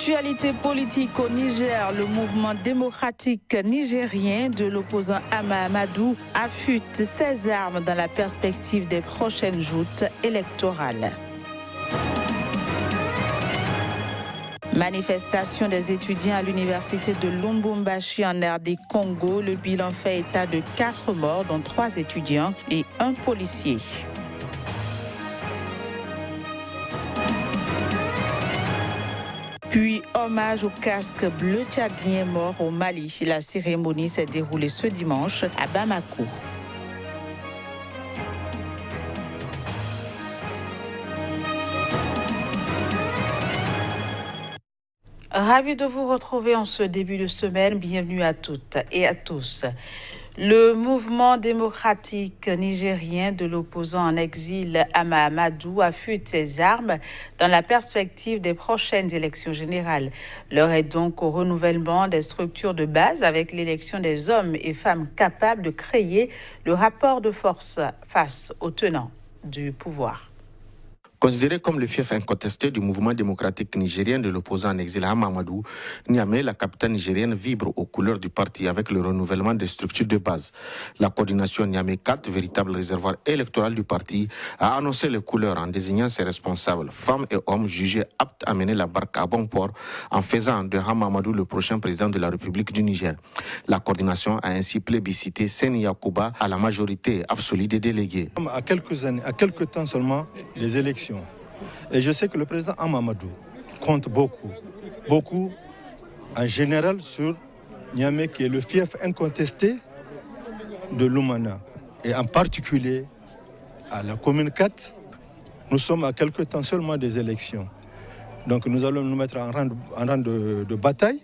Actualité politique au Niger, le mouvement démocratique nigérien de l'opposant Hama Amadou affûte ses armes dans la perspective des prochaines joutes électorales. Manifestation des étudiants à l'université de Lubumbashi en RD Congo. Le bilan fait état de 4 morts, dont 3 étudiants et 1 policier. Puis, hommage au casque bleu tchadien mort au Mali. La cérémonie s'est déroulée ce dimanche à Bamako. Ravi de vous retrouver en ce début de semaine. Bienvenue à toutes et à tous. Le mouvement démocratique nigérien de l'opposant en exil Hama Amadou affûte ses armes dans la perspective des prochaines élections générales. L'heure est donc au renouvellement des structures de base avec l'élection des hommes et femmes capables de créer le rapport de force face aux tenants du pouvoir. Considéré comme le fief incontesté du mouvement démocratique nigérien de l'opposant en exil Hama Amadou, Niamey, la capitale nigérienne, vibre aux couleurs du parti avec le renouvellement des structures de base. La coordination Niamey 4, véritable réservoir électoral du parti, a annoncé les couleurs en désignant ses responsables, femmes et hommes jugés aptes à mener la barque à bon port, en faisant de Hama Amadou le prochain président de la République du Niger. La coordination a ainsi plébiscité Seni Yacouba à la majorité absolue des délégués. À quelques temps seulement, les élections. Et je sais que le président Hama Amadou compte beaucoup en général sur Niamey qui est le fief incontesté de l'Oumana et en particulier à la commune 4. Nous sommes à quelques temps seulement des élections. Donc nous allons nous mettre en rang de bataille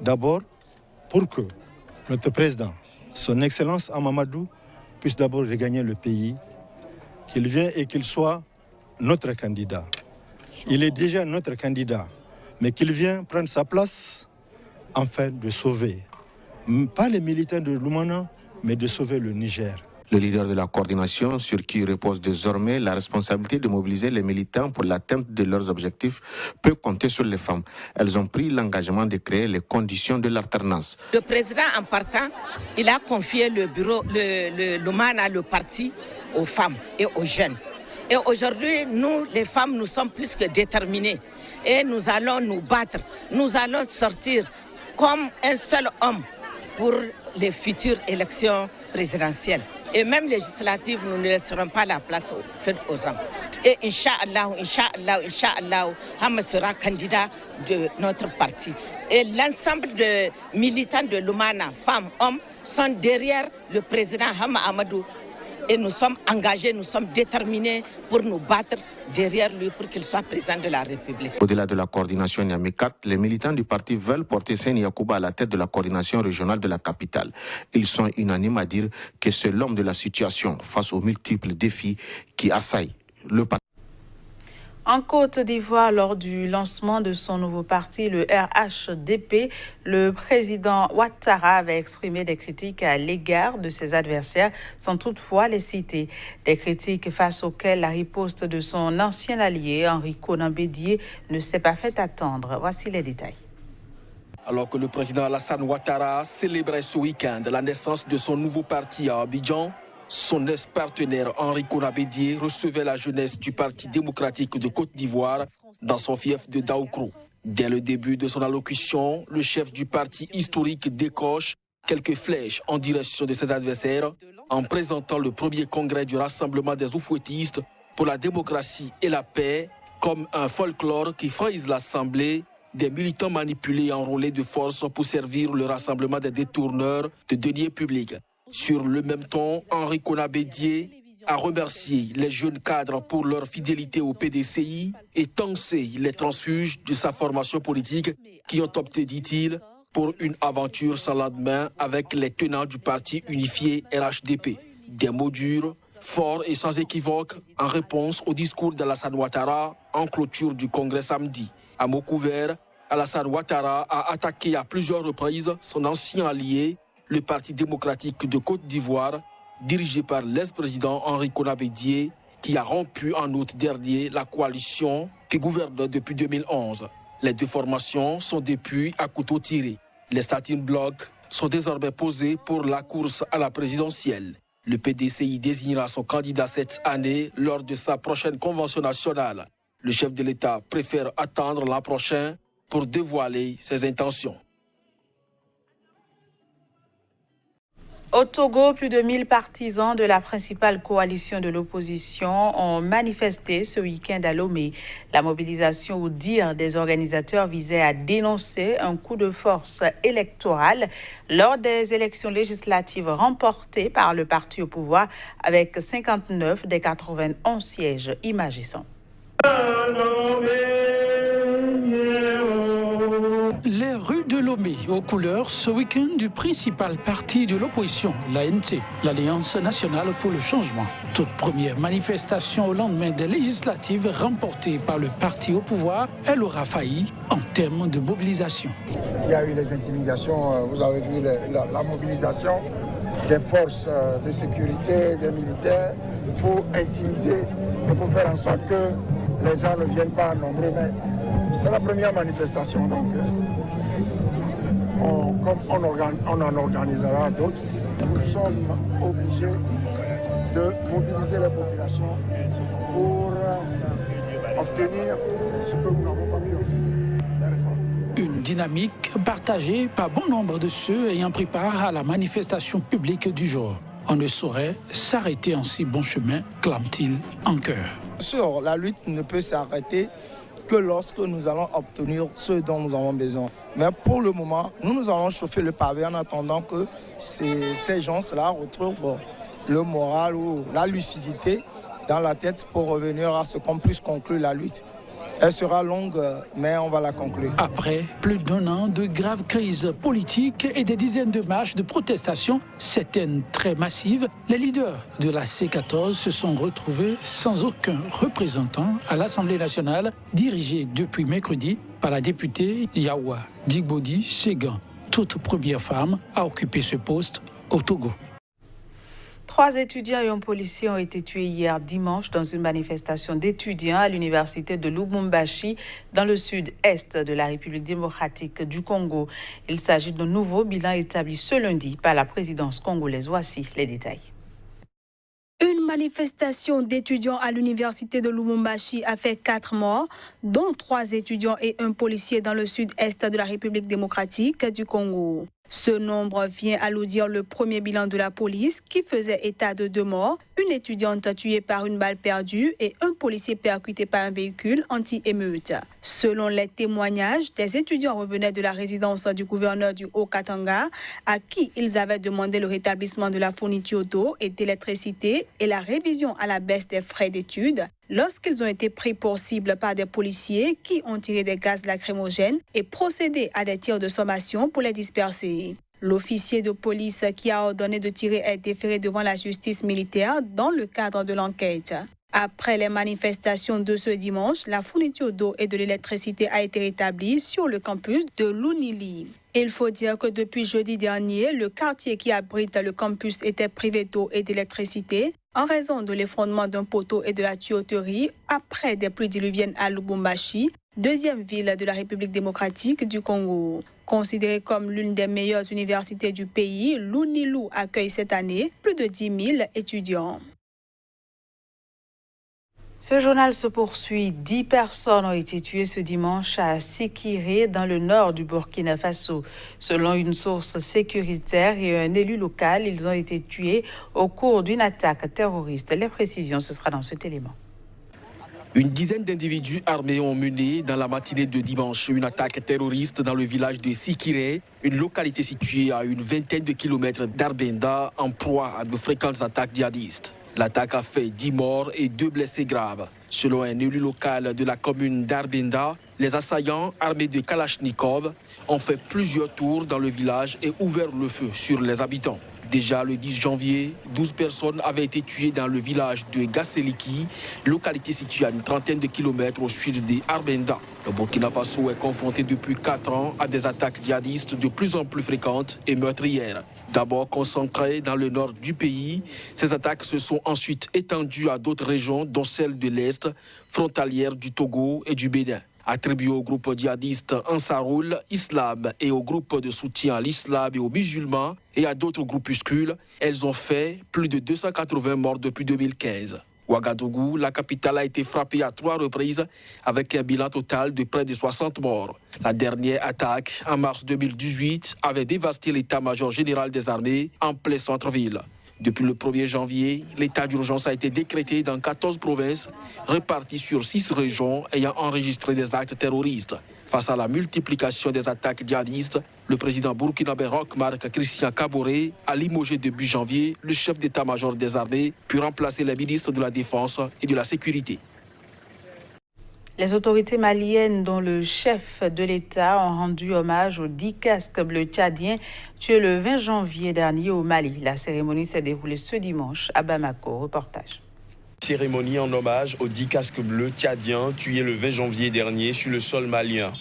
d'abord pour que notre président, son Excellence Hama Amadou, puisse d'abord regagner le pays, qu'il vienne et qu'il soit notre candidat. Il est déjà notre candidat, mais qu'il vienne prendre sa place afin de sauver, pas les militants de l'Oumana, mais de sauver le Niger. Le leader de la coordination, sur qui repose désormais la responsabilité de mobiliser les militants pour l'atteinte de leurs objectifs, peut compter sur les femmes. Elles ont pris l'engagement de créer les conditions de l'alternance. Le président, en partant, il a confié le bureau, l'Oumana, le parti, aux femmes et aux jeunes. Et aujourd'hui, nous, les femmes, nous sommes plus que déterminées. Et nous allons nous battre. Nous allons sortir comme un seul homme pour les futures élections présidentielles. Et même législatives, nous ne laisserons pas la place aux hommes. Et Inch'Allah, Hama sera candidat de notre parti. Et l'ensemble de militants de l'Oumana, femmes, hommes, sont derrière le président Hama Amadou. Et nous sommes engagés, nous sommes déterminés pour nous battre derrière lui pour qu'il soit président de la République. Au-delà de la coordination Niamey 4, les militants du parti veulent porter Seni Yacouba à la tête de la coordination régionale de la capitale. Ils sont unanimes à dire que c'est l'homme de la situation face aux multiples défis qui assaillent le parti. En Côte d'Ivoire, lors du lancement de son nouveau parti, le RHDP, le président Ouattara avait exprimé des critiques à l'égard de ses adversaires, sans toutefois les citer. Des critiques face auxquelles la riposte de son ancien allié, Henri Konan Bédié, ne s'est pas fait attendre. Voici les détails. Alors que le président Alassane Ouattara célébrait ce week-end la naissance de son nouveau parti à Abidjan, son ex-partenaire Henri Konan Bédié recevait la jeunesse du Parti démocratique de Côte d'Ivoire dans son fief de Daoukro. Dès le début de son allocution, le chef du parti historique décoche quelques flèches en direction de ses adversaires en présentant le premier congrès du Rassemblement des oufouettistes pour la démocratie et la paix comme un folklore qui frise l'Assemblée des militants manipulés et enrôlés de force pour servir le rassemblement des détourneurs de deniers publics. Sur le même ton, Henri Konan Bédié a remercié les jeunes cadres pour leur fidélité au PDCI et tensé les transfuges de sa formation politique qui ont opté, dit-il, pour une aventure sans lendemain avec les tenants du parti unifié RHDP. Des mots durs, forts et sans équivoque en réponse au discours d'Alassane Ouattara en clôture du congrès samedi. À mots couverts, Alassane Ouattara a attaqué à plusieurs reprises son ancien allié, le Parti démocratique de Côte d'Ivoire, dirigé par l'ex-président Henri Konan Bédié, qui a rompu en août dernier la coalition qui gouverne depuis 2011. Les deux formations sont depuis à couteau tiré. Les starting blocks sont désormais posés pour la course à la présidentielle. Le PDCI désignera son candidat cette année lors de sa prochaine convention nationale. Le chef de l'État préfère attendre l'an prochain pour dévoiler ses intentions. Au Togo, plus de 1000 partisans de la principale coalition de l'opposition ont manifesté ce week-end à Lomé. La mobilisation, au dire des organisateurs, visait à dénoncer un coup de force électoral lors des élections législatives remportées par le parti au pouvoir avec 59 des 91 sièges. Images et sons. Les rues de Lomé aux couleurs ce week-end du principal parti de l'opposition, l'ANC, l'Alliance nationale pour le changement. Toute première manifestation au lendemain des législatives remportées par le parti au pouvoir, elle aura failli en termes de mobilisation. Il y a eu les intimidations, vous avez vu la mobilisation des forces de sécurité, des militaires pour intimider et pour faire en sorte que les gens ne viennent pas nombreux. Mais c'est la première manifestation, donc on en organisera d'autres. Nous sommes obligés de mobiliser la population pour obtenir ce que nous n'avons pas pu obtenir. Une dynamique partagée par bon nombre de ceux ayant pris part à la manifestation publique du jour. On ne saurait s'arrêter en si bon chemin, clame-t-il en chœur. Sûr, la lutte ne peut s'arrêter que lorsque nous allons obtenir ce dont nous avons besoin. Mais pour le moment, nous allons chauffer le pavé en attendant que ces gens-là retrouvent le moral ou la lucidité dans la tête pour revenir à ce qu'on puisse conclure la lutte. Elle sera longue, mais on va la conclure. Après plus d'un an de graves crises politiques et des dizaines de marches de protestation, certaines très massives, les leaders de la C14 se sont retrouvés sans aucun représentant à l'Assemblée nationale, dirigée depuis mercredi par la députée Yawa Digbodi Ségan, toute première femme à occuper ce poste au Togo. 3 étudiants et un policier ont été tués hier dimanche dans une manifestation d'étudiants à l'université de Lubumbashi, dans le sud-est de la République démocratique du Congo. Il s'agit d'un nouveau bilan établi ce lundi par la présidence congolaise. Voici les détails. Une manifestation d'étudiants à l'université de Lubumbashi a fait 4 morts, dont 3 étudiants et un policier dans le sud-est de la République démocratique du Congo. Ce nombre vient alourdir le premier bilan de la police qui faisait état de 2 morts, une étudiante tuée par une balle perdue et un policier percuté par un véhicule anti-émeute. Selon les témoignages, des étudiants revenaient de la résidence du gouverneur du Haut-Katanga à qui ils avaient demandé le rétablissement de la fourniture d'eau et d'électricité et la révision à la baisse des frais d'études lorsqu'ils ont été pris pour cible par des policiers qui ont tiré des gaz lacrymogènes et procédé à des tirs de sommation pour les disperser. L'officier de police qui a ordonné de tirer est déféré devant la justice militaire dans le cadre de l'enquête. Après les manifestations de ce dimanche, la fourniture d'eau et de l'électricité a été rétablie sur le campus de l'UNILI. Il faut dire que depuis jeudi dernier, le quartier qui abrite le campus était privé d'eau et d'électricité en raison de l'effondrement d'un poteau et de la tuyauterie après des pluies diluviennes à Lubumbashi, deuxième ville de la République démocratique du Congo. Considérée comme l'une des meilleures universités du pays, l'UNILU accueille cette année plus de 10 000 étudiants. Ce journal se poursuit. 10 personnes ont été tuées ce dimanche à Sikiré, dans le nord du Burkina Faso. Selon une source sécuritaire et un élu local, ils ont été tués au cours d'une attaque terroriste. Les précisions, ce sera dans cet élément. Une dizaine d'individus armés ont mené dans la matinée de dimanche une attaque terroriste dans le village de Sikiré, une localité située à une vingtaine de kilomètres d'Arbenda, en proie à de fréquentes attaques djihadistes. L'attaque a fait 10 morts et 2 blessés graves. Selon un élu local de la commune d'Arbenda, les assaillants armés de Kalachnikov ont fait plusieurs tours dans le village et ouvert le feu sur les habitants. Déjà le 10 janvier, 12 personnes avaient été tuées dans le village de Gasseliki, localité située à une trentaine de kilomètres au sud d'Arbenda. Le Burkina Faso est confronté depuis 4 ans à des attaques djihadistes de plus en plus fréquentes et meurtrières. D'abord concentrées dans le nord du pays, ces attaques se sont ensuite étendues à d'autres régions, dont celle de l'Est, frontalière du Togo et du Bénin. Attribuées au groupe djihadiste Ansarul Islam et au groupe de soutien à l'islam et aux musulmans et à d'autres groupuscules, elles ont fait plus de 280 morts depuis 2015. Ouagadougou, la capitale, a été frappée à 3 reprises avec un bilan total de près de 60 morts. La dernière attaque, en mars 2018, avait dévasté l'état-major général des armées en plein centre-ville. Depuis le 1er janvier, l'état d'urgence a été décrété dans 14 provinces, réparties sur 6 régions ayant enregistré des actes terroristes. Face à la multiplication des attaques djihadistes, le président burkinabé Roch-Marc Christian Kaboré a limogé début janvier le chef d'état-major des armées, puis remplacé les ministres de la Défense et de la Sécurité. Les autorités maliennes, dont le chef de l'État, ont rendu hommage aux 10 casques bleus tchadiens tués le 20 janvier dernier au Mali. La cérémonie s'est déroulée ce dimanche à Bamako. Reportage. Cérémonie en hommage aux 10 casques bleus tchadiens tués le 20 janvier dernier sur le sol malien.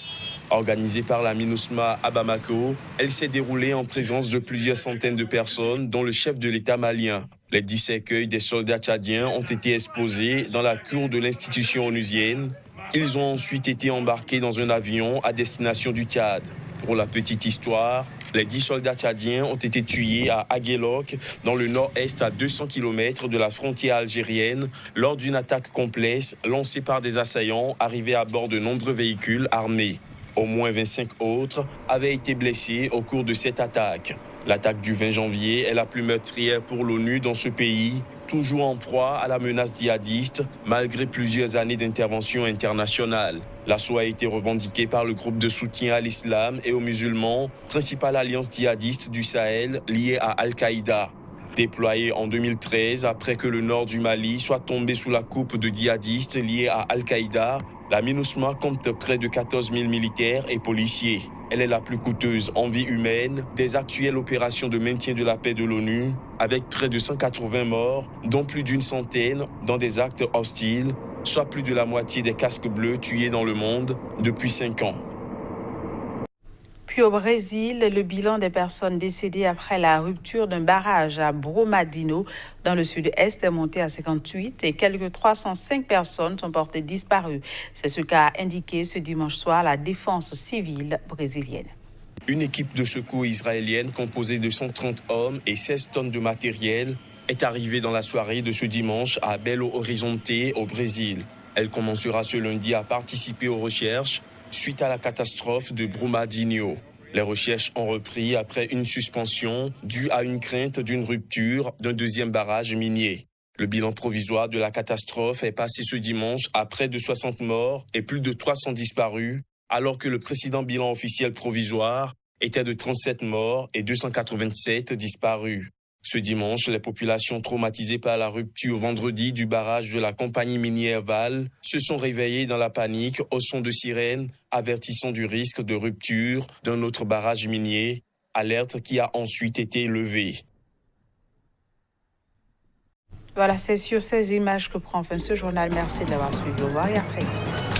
Organisée par la MINUSMA à Bamako, elle s'est déroulée en présence de plusieurs centaines de personnes, dont le chef de l'État malien. Les 10 cercueils des soldats tchadiens ont été exposés dans la cour de l'institution onusienne. Ils ont ensuite été embarqués dans un avion à destination du Tchad. Pour la petite histoire, les 10 soldats tchadiens ont été tués à Aguelok, dans le nord-est à 200 km de la frontière algérienne, lors d'une attaque complexe lancée par des assaillants arrivés à bord de nombreux véhicules armés. Au moins 25 autres avaient été blessés au cours de cette attaque. L'attaque du 20 janvier est la plus meurtrière pour l'ONU dans ce pays, toujours en proie à la menace djihadiste, malgré plusieurs années d'intervention internationale. L'assaut a été revendiqué par le groupe de soutien à l'islam et aux musulmans, principale alliance djihadiste du Sahel liée à Al-Qaïda. Déployée en 2013 après que le nord du Mali soit tombé sous la coupe de djihadistes liés à Al-Qaïda, la MINUSMA compte près de 14 000 militaires et policiers. Elle est la plus coûteuse en vie humaine des actuelles opérations de maintien de la paix de l'ONU, avec près de 180 morts, dont plus d'une centaine dans des actes hostiles, soit plus de la moitié des casques bleus tués dans le monde depuis 5 ans. Puis au Brésil, le bilan des personnes décédées après la rupture d'un barrage à Brumadinho dans le sud-est est monté à 58 et quelques 305 personnes sont portées disparues. C'est ce qu'a indiqué ce dimanche soir la défense civile brésilienne. Une équipe de secours israélienne composée de 130 hommes et 16 tonnes de matériel est arrivée dans la soirée de ce dimanche à Belo Horizonte au Brésil. Elle commencera ce lundi à participer aux recherches suite à la catastrophe de Brumadinho. Les recherches ont repris après une suspension due à une crainte d'une rupture d'un deuxième barrage minier. Le bilan provisoire de la catastrophe est passé ce dimanche à près de 60 morts et plus de 300 disparus, alors que le précédent bilan officiel provisoire était de 37 morts et 287 disparus. Ce dimanche, les populations traumatisées par la rupture vendredi du barrage de la compagnie minière Vale se sont réveillées dans la panique au son de sirènes avertissant du risque de rupture d'un autre barrage minier, alerte qui a ensuite été levée. Voilà, c'est sur ces images que prend fin ce journal. Merci de l'avoir suivi. Au revoir et à très vite.